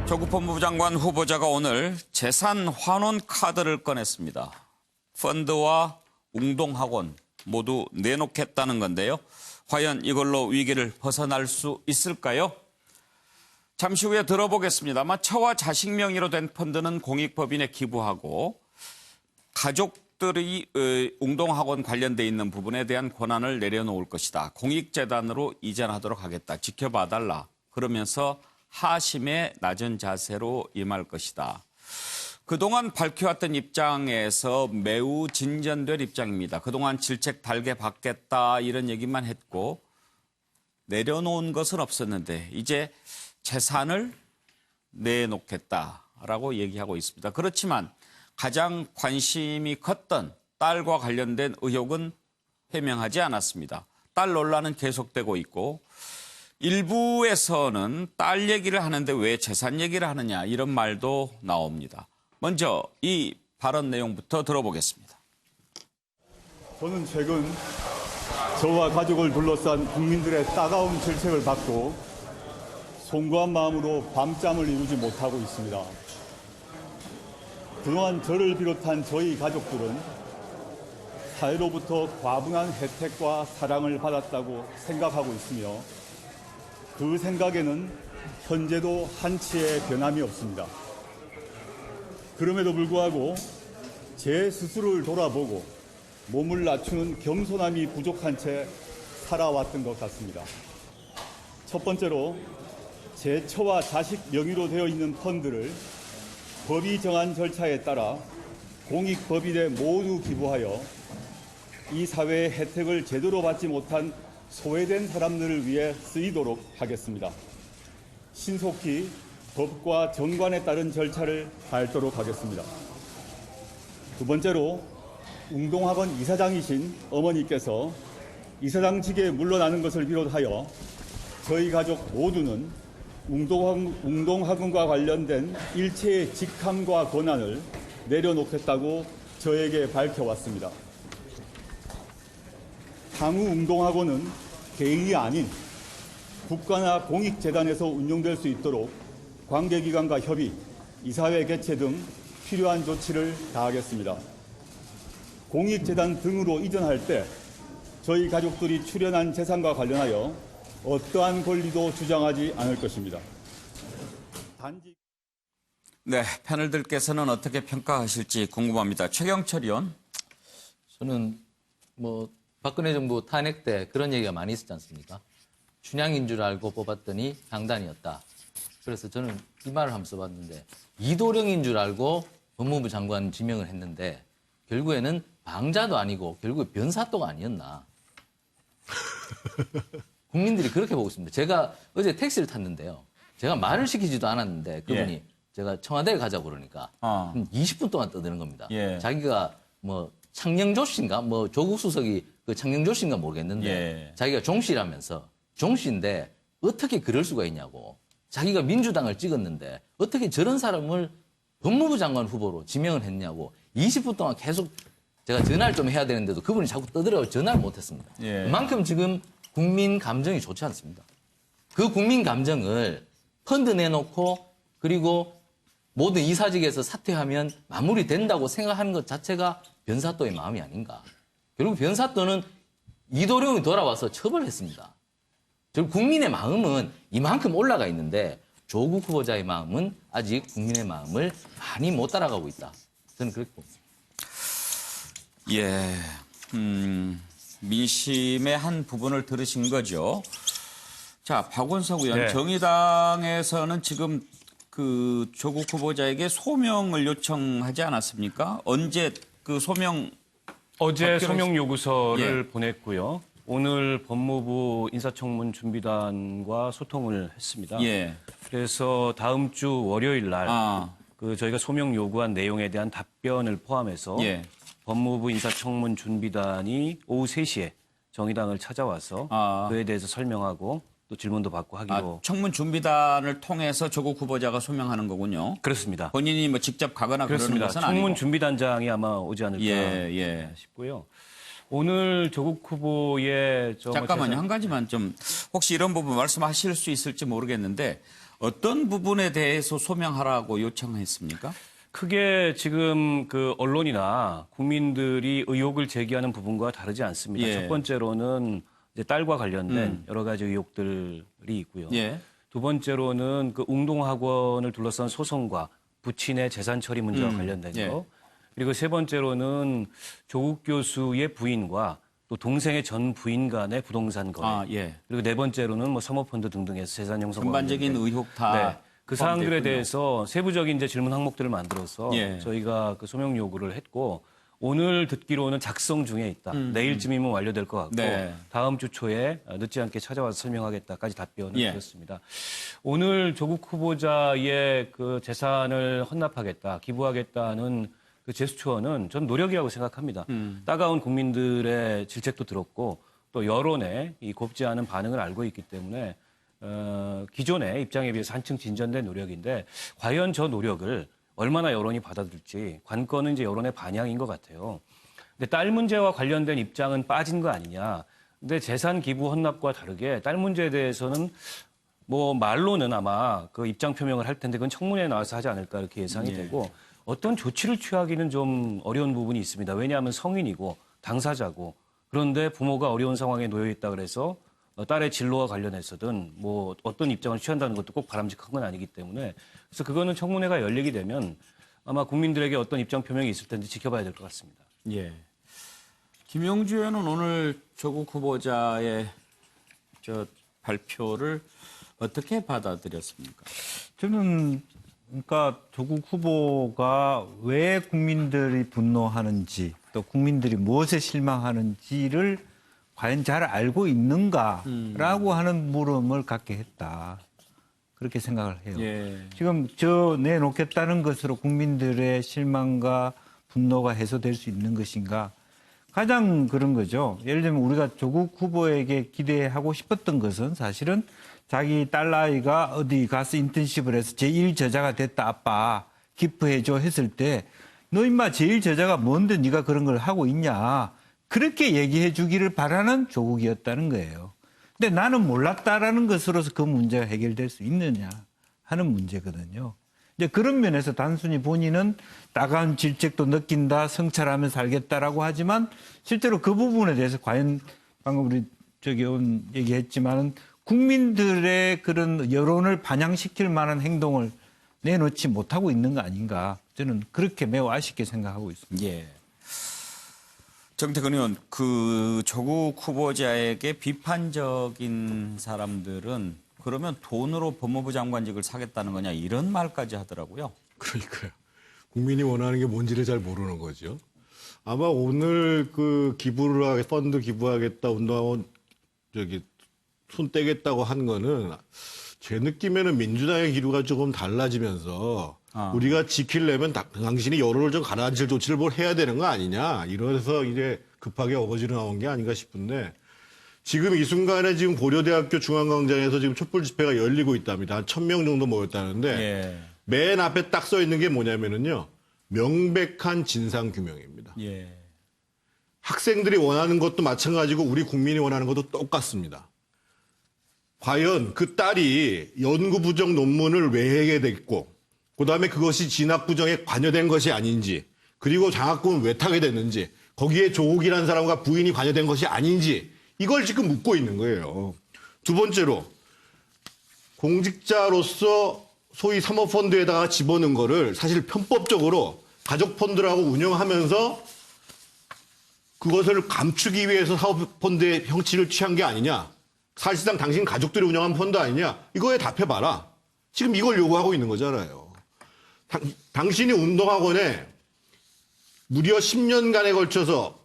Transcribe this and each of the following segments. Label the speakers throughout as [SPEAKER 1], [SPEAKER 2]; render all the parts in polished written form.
[SPEAKER 1] 조국 법무부 장관 후보자가 오늘 재산 환원 카드를 꺼냈습니다. 펀드와 웅동학원 모두 내놓겠다는 건데요. 과연 이걸로 위기를 벗어날 수 있을까요? 잠시 후에 들어보겠습니다. 처와 자식 명의로 된 펀드는 공익법인에 기부하고 가족들이 웅동학원 관련돼 있는 부분에 대한 권한을 내려놓을 것이다. 공익재단으로 이전하도록 하겠다. 지켜봐달라. 그러면서 하심의 낮은 자세로 임할 것이다. 그동안 밝혀왔던 입장에서 매우 진전된 입장입니다. 그동안 질책 달게 받겠다 이런 얘기만 했고 내려놓은 것은 없었는데 이제 재산을 내놓겠다라고 얘기하고 있습니다. 그렇지만 가장 관심이 컸던 딸과 관련된 의혹은 해명하지 않았습니다. 딸 논란은 계속되고 있고 일부에서는 딸 얘기를 하는데 왜 재산 얘기를 하느냐 이런 말도 나옵니다. 먼저 이 발언 내용부터 들어보겠습니다.
[SPEAKER 2] 저는 최근 저와 가족을 둘러싼 국민들의 따가운 질책을 받고 송구한 마음으로 밤잠을 이루지 못하고 있습니다. 그동안 저를 비롯한 저희 가족들은 사회로부터 과분한 혜택과 사랑을 받았다고 생각하고 있으며 그 생각에는 현재도 한치의 변함이 없습니다. 그럼에도 불구하고 제 스스로를 돌아보고 몸을 낮추는 겸손함이 부족한 채 살아왔던 것 같습니다. 첫 번째로 제 처와 자식 명의로 되어 있는 펀드를 법이 정한 절차에 따라 공익법인에 모두 기부하여 이 사회의 혜택을 제대로 받지 못한 소외된 사람들을 위해 쓰이도록 하겠습니다. 신속히 법과 정관에 따른 절차를 밟도록 하겠습니다. 두 번째로 웅동학원 이사장이신 어머니께서 이사장직에 물러나는 것을 비롯하여 저희 가족 모두는 웅동학원과 관련된 일체의 직함과 권한을 내려놓겠다고 저에게 밝혀왔습니다. 향후 웅동학원은 개인이 아닌 국가나 공익재단에서 운영될 수 있도록 관계기관과 협의, 이사회 개최 등 필요한 조치를 다하겠습니다. 공익재단 등으로 이전할 때 저희 가족들이 출연한 재산과 관련하여 어떠한 권리도 주장하지 않을 것입니다. 단지
[SPEAKER 1] 네, 패널들께서는 어떻게 평가하실지 궁금합니다. 최경철 의원.
[SPEAKER 3] 저는 박근혜 정부 탄핵 때 그런 얘기가 많이 있었지 않습니까? 춘향인 줄 알고 뽑았더니 강단이었다. 그래서 저는 이 말을 한번 써봤는데 이도령인 줄 알고 법무부 장관 지명을 했는데 결국에는 방자도 아니고 결국에 변사또가 아니었나. 국민들이 그렇게 보고 있습니다. 제가 어제 택시를 탔는데요. 제가 말을 시키지도 않았는데 그분이 제가 청와대에 가자고 그러니까 20분 동안 떠드는 겁니다. 자기가 창녕조씨인가? 조국 수석이 그 창녕조씨인가 모르겠는데 자기가 종씨라면서 종씨인데 어떻게 그럴 수가 있냐고. 자기가 민주당을 찍었는데 어떻게 저런 사람을 법무부 장관 후보로 지명을 했냐고 20분 동안 계속 제가 전화를 좀 해야 되는데도 그분이 자꾸 떠들어서 전화를 못했습니다. 그만큼 지금 국민 감정이 좋지 않습니다. 그 국민 감정을 펀드 내놓고 그리고 모든 이사직에서 사퇴하면 마무리된다고 생각하는 것 자체가 변사또의 마음이 아닌가. 결국 변사또는 이도령이 돌아와서 처벌했습니다. 결국 국민의 마음은 이만큼 올라가 있는데 조국 후보자의 마음은 아직 국민의 마음을 많이 못 따라가고 있다. 저는 그렇게 봅니다.
[SPEAKER 1] 예, 민심의 한 부분을 들으신 거죠. 자, 박원석 의원, 정의당에서는 지금 그 조국 후보자에게 소명을 요청하지 않았습니까? 언제 그 소명?
[SPEAKER 4] 어제 소명 요구서를 보냈고요. 오늘 법무부 인사청문 준비단과 소통을 했습니다. 그래서 다음 주 월요일 날 저희가 소명 요구한 내용에 대한 답변을 포함해서 법무부 인사청문 준비단이 오후 3시에 정의당을 찾아와서 그에 대해서 설명하고 또 질문도 받고 하기로.
[SPEAKER 1] 청문 준비단을 통해서 조국 후보자가 소명하는 거군요.
[SPEAKER 4] 그렇습니다.
[SPEAKER 1] 본인이 직접 가거나
[SPEAKER 4] 그렇습니다.
[SPEAKER 1] 그러는 것은 아니고.
[SPEAKER 4] 청문 준비단장이 아마 오지 않을까 싶고요. 오늘 조국 후보의
[SPEAKER 1] 잠깐만요. 한 가지만 좀 혹시 이런 부분 말씀하실 수 있을지 모르겠는데 어떤 부분에 대해서 소명하라고 요청했습니까?
[SPEAKER 4] 크게 지금 그 언론이나 국민들이 의혹을 제기하는 부분과 다르지 않습니다.
[SPEAKER 1] 예.
[SPEAKER 4] 첫 번째로는 이제 딸과 관련된 여러 가지 의혹들이 있고요.
[SPEAKER 1] 예.
[SPEAKER 4] 두 번째로는 그 웅동학원을 둘러싼 소송과 부친의 재산 처리 문제와 관련된 거.
[SPEAKER 1] 예.
[SPEAKER 4] 그리고 세 번째로는 조국 교수의 부인과 또 동생의 전 부인 간의 부동산 거래.
[SPEAKER 1] 예.
[SPEAKER 4] 그리고 네 번째로는 뭐 사모펀드 등등에서 재산 형성과
[SPEAKER 1] 전반적인
[SPEAKER 4] 관련된
[SPEAKER 1] 의혹 다
[SPEAKER 4] 네. 그 사항들에
[SPEAKER 1] 포함되었군요.
[SPEAKER 4] 대해서 세부적인 이제 질문 항목들을 만들어서
[SPEAKER 1] 예.
[SPEAKER 4] 저희가 그 소명 요구를 했고 오늘 듣기로는 작성 중에 있다. 내일쯤이면 완료될 것 같고
[SPEAKER 1] 네.
[SPEAKER 4] 다음 주 초에 늦지 않게 찾아와서 설명하겠다까지 답변을
[SPEAKER 1] 예.
[SPEAKER 4] 드렸습니다. 오늘 조국 후보자의 그 재산을 헌납하겠다, 기부하겠다는 그 제스처는 전 노력이라고 생각합니다. 따가운 국민들의 질책도 들었고 또 여론의 이 곱지 않은 반응을 알고 있기 때문에 기존의 입장에 비해서 한층 진전된 노력인데 과연 저 노력을 얼마나 여론이 받아들일지 관건은 이제 여론의 반향인 것 같아요. 근데 딸 문제와 관련된 입장은 빠진 거 아니냐. 근데 재산 기부 헌납과 다르게 딸 문제에 대해서는 뭐 말로는 아마 그 입장 표명을 할 텐데 그건 청문회에 나와서 하지 않을까 이렇게 예상이 되고 어떤 조치를 취하기는 좀 어려운 부분이 있습니다. 왜냐하면 성인이고 당사자고 그런데 부모가 어려운 상황에 놓여 있다 그래서 딸의 진로와 관련해서든 뭐 어떤 입장을 취한다는 것도 꼭 바람직한 건 아니기 때문에 그래서 그거는 청문회가 열리게 되면 아마 국민들에게 어떤 입장 표명이 있을 텐데 지켜봐야 될 것 같습니다.
[SPEAKER 1] 예. 김영주 의원은 오늘 조국 후보자의 저 발표를 어떻게 받아들였습니까?
[SPEAKER 5] 저는 그러니까 조국 후보가 왜 국민들이 분노하는지 또 국민들이 무엇에 실망하는지를 과연 잘 알고 있는가라고 하는 물음을 갖게 했다. 그렇게 생각을 해요.
[SPEAKER 1] 예.
[SPEAKER 5] 지금 저 내놓겠다는 것으로 국민들의 실망과 분노가 해소될 수 있는 것인가? 가장 그런 거죠. 예를 들면 우리가 조국 후보에게 기대하고 싶었던 것은 사실은 자기 딸아이가 어디 가서 인턴십을 해서 제1저자가 됐다 아빠 기뻐해줘 했을 때 너 임마 제1저자가 뭔데 네가 그런 걸 하고 있냐. 그렇게 얘기해 주기를 바라는 조국이었다는 거예요. 근데 나는 몰랐다라는 것으로서 그 문제가 해결될 수 있느냐 하는 문제거든요. 이제 그런 면에서 단순히 본인은 따가운 질책도 느낀다, 성찰하며 살겠다라고 하지만 실제로 그 부분에 대해서 과연 방금 우리 저기 온 얘기했지만은 국민들의 그런 여론을 반영시킬 만한 행동을 내놓지 못하고 있는 거 아닌가. 저는 그렇게 매우 아쉽게 생각하고 있습니다.
[SPEAKER 1] 예. 정태근 의원, 그 조국 후보자에게 비판적인 사람들은 그러면 돈으로 법무부 장관직을 사겠다는 거냐 이런 말까지 하더라고요.
[SPEAKER 6] 그러니까요. 국민이 원하는 게 뭔지를 잘 모르는 거죠. 아마 오늘 그 기부를 하겠, 펀드 기부하겠다, 운동하고 저기 손 떼겠다고 한 거는 제 느낌에는 민주당의 기류가 조금 달라지면서 우리가 지키려면 당신이 여론을 좀 가라앉힐 조치를 뭘 해야 되는 거 아니냐. 이래서 이제 급하게 어거지로 나온 게 아닌가 싶은데 지금 이 순간에 지금 고려대학교 중앙광장에서 지금 촛불 집회가 열리고 있답니다. 한 1,000명 정도 모였다는데
[SPEAKER 1] 예.
[SPEAKER 6] 맨 앞에 딱 써 있는 게 뭐냐면은요. 명백한 진상규명입니다.
[SPEAKER 1] 예.
[SPEAKER 6] 학생들이 원하는 것도 마찬가지고 우리 국민이 원하는 것도 똑같습니다. 과연 그 딸이 연구 부정 논문을 왜 하게 됐고 그다음에 그것이 진학 부정에 관여된 것이 아닌지 그리고 장학금을 왜 타게 됐는지 거기에 조국이라는 사람과 부인이 관여된 것이 아닌지 이걸 지금 묻고 있는 거예요. 두 번째로 공직자로서 소위 사모펀드에다가 집어넣은 거를 사실 편법적으로 가족펀드라고 운영하면서 그것을 감추기 위해서 사모펀드의 형치를 취한 게 아니냐. 사실상 당신 가족들이 운영한 펀드 아니냐. 이거에 답해봐라. 지금 이걸 요구하고 있는 거잖아요. 당신이 운동학원에 무려 10년간에 걸쳐서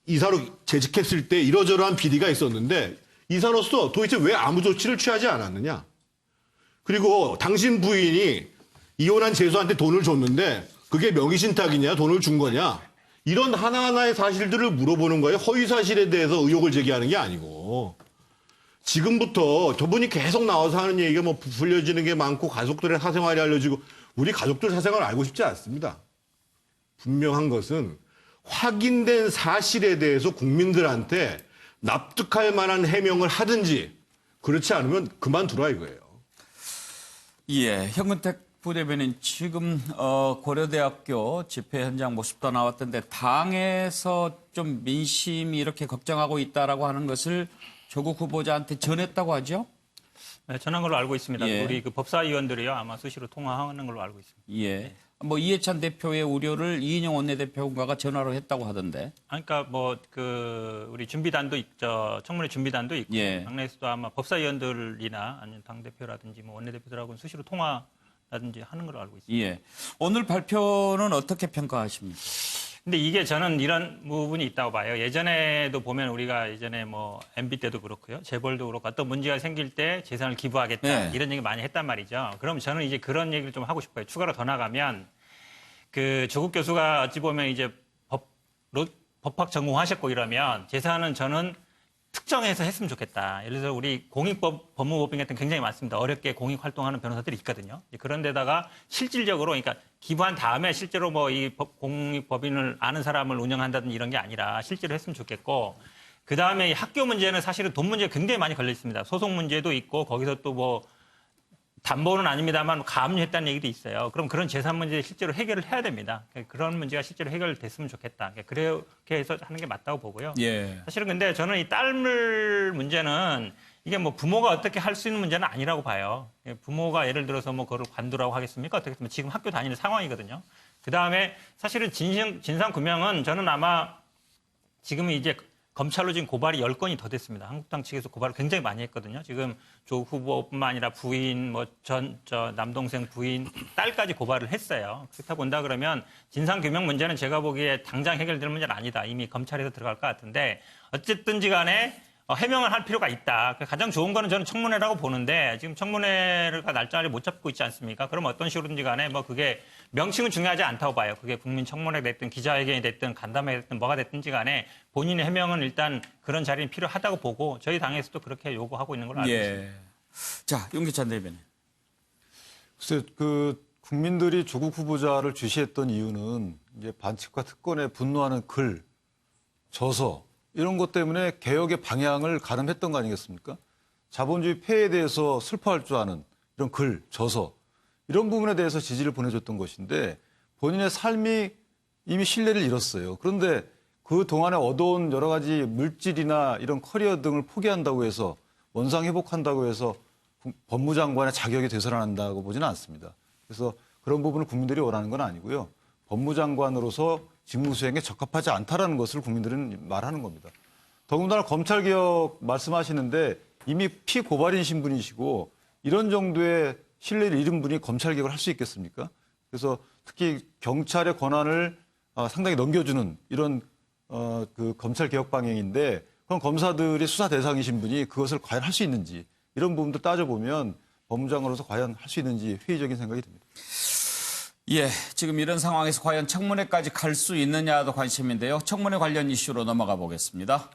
[SPEAKER 6] 이사로 재직했을 때 이러저러한 비리가 있었는데 이사로서 도대체 왜 아무 조치를 취하지 않았느냐. 그리고 당신 부인이 이혼한 재수한테 돈을 줬는데 그게 명의신탁이냐 돈을 준 거냐. 이런 하나하나의 사실들을 물어보는 거예요. 허위사실에 대해서 의혹을 제기하는 게 아니고. 지금부터 저분이 계속 나와서 하는 얘기가 뭐 부풀려지는 게 많고 가족들의 사생활이 알려지고 우리 가족들 사생활을 알고 싶지 않습니다. 분명한 것은 확인된 사실에 대해서 국민들한테 납득할 만한 해명을 하든지 그렇지 않으면 그만두라 이거예요.
[SPEAKER 1] 예, 현근택 부대변인 지금 고려대학교 집회 현장 모습도 나왔던데 당에서 좀 민심이 이렇게 걱정하고 있다라고 하는 것을 조국 후보자한테 전했다고 하죠?
[SPEAKER 7] 네, 전한 걸로 알고 있습니다.
[SPEAKER 1] 예.
[SPEAKER 7] 우리 그 법사위원들이요 아마 수시로 통화하는 걸로 알고 있습니다.
[SPEAKER 1] 예. 뭐 이해찬 대표의 우려를 이인영 원내대표가 전화로 했다고 하던데.
[SPEAKER 7] 그러니까 뭐 그 우리 준비단도 있죠. 청문회 준비단도 있고
[SPEAKER 1] 예.
[SPEAKER 7] 당내에서도 아마 법사위원들이나 아니면 당 대표라든지 뭐 원내대표들하고는 수시로 통화라든지 하는 걸로 알고 있습니다.
[SPEAKER 1] 예. 오늘 발표는 어떻게 평가하십니까?
[SPEAKER 7] 근데 이게 저는 이런 부분이 있다고 봐요. 예전에도 보면 우리가 예전에 뭐 MB 때도 그렇고요. 재벌도 그렇고 어떤 문제가 생길 때 재산을 기부하겠다
[SPEAKER 1] 네.
[SPEAKER 7] 이런 얘기 많이 했단 말이죠. 그럼 저는 이제 그런 얘기를 좀 하고 싶어요. 추가로 더 나가면 그 조국 교수가 어찌 보면 이제 법학 전공하셨고 이러면 재산은 저는 특정해서 했으면 좋겠다. 예를 들어 우리 공익법, 법무법인 같은 굉장히 많습니다. 어렵게 공익 활동하는 변호사들이 있거든요. 그런 데다가 실질적으로 그러니까 기부한 다음에 실제로 뭐 이 공익법인을 아는 사람을 운영한다든지 이런 게 아니라 실제로 했으면 좋겠고 그 다음에 학교 문제는 사실은 돈 문제가 굉장히 많이 걸려 있습니다. 소송 문제도 있고 거기서 또 뭐 담보는 아닙니다만 가압류했다는 얘기도 있어요. 그럼 그런 재산 문제 실제로 해결을 해야 됩니다. 그런 문제가 실제로 해결됐으면 좋겠다. 그렇게 해서 하는 게 맞다고 보고요.
[SPEAKER 1] 예.
[SPEAKER 7] 사실은 근데 저는 이 딸물 문제는 이게 뭐 부모가 어떻게 할 수 있는 문제는 아니라고 봐요. 부모가 예를 들어서 뭐 그걸 관두라고 하겠습니까? 어떻게 했으면 지금 학교 다니는 상황이거든요. 그 다음에 사실은 진상규명은 저는 아마 지금 이제 검찰로 지금 고발이 10건이 더 됐습니다. 한국당 측에서 고발을 굉장히 많이 했거든요. 지금 조 후보뿐만 아니라 부인, 남동생 부인, 딸까지 고발을 했어요. 그렇다 본다 그러면 진상규명 문제는 제가 보기에 당장 해결될 문제는 아니다. 이미 검찰에서 들어갈 것 같은데 어쨌든지 간에 해명을 할 필요가 있다. 가장 좋은 거는 저는 청문회라고 보는데 지금 청문회가 날짜를 못 잡고 있지 않습니까? 그럼 어떤 식으로든지 간에 뭐 그게 명칭은 중요하지 않다고 봐요. 그게 국민 청문회가 됐든 기자회견이 됐든 간담회가 됐든 뭐가 됐든지 간에 본인의 해명은 일단 그런 자리는 필요하다고 보고 저희 당에서도 그렇게 요구하고 있는 걸로 알고 있습니다.
[SPEAKER 1] 자, 윤기찬 대변인.
[SPEAKER 8] 글쎄, 그 국민들이 조국 후보자를 주시했던 이유는 이제 반칙과 특권에 분노하는 글, 저서 이런 것 때문에 개혁의 방향을 가름했던 거 아니겠습니까? 자본주의 폐해에 대해서 슬퍼할 줄 아는 이런 글, 저서 이런 부분에 대해서 지지를 보내줬던 것인데 본인의 삶이 이미 신뢰를 잃었어요. 그런데 그 동안에 얻어온 여러 가지 물질이나 이런 커리어 등을 포기한다고 해서 원상 회복한다고 해서 법무장관의 자격이 되살아난다고 보지는 않습니다. 그래서 그런 부분을 국민들이 원하는 건 아니고요. 법무장관으로서 직무 수행에 적합하지 않다라는 것을 국민들은 말하는 겁니다. 더군다나 검찰개혁 말씀하시는데 이미 피고발인 신분이시고 이런 정도의 신뢰를 잃은 분이 검찰개혁을 할 수 있겠습니까? 그래서 특히 경찰의 권한을 상당히 넘겨주는 이런 그 검찰개혁 방향인데 그럼 검사들이 수사 대상이신 분이 그것을 과연 할 수 있는지 이런 부분도 따져보면 법무장관으로서 과연 할 수 있는지 회의적인 생각이 듭니다.
[SPEAKER 1] 예, 지금 이런 상황에서 과연 청문회까지 갈 수 있느냐도 관심인데요. 청문회 관련 이슈로 넘어가 보겠습니다.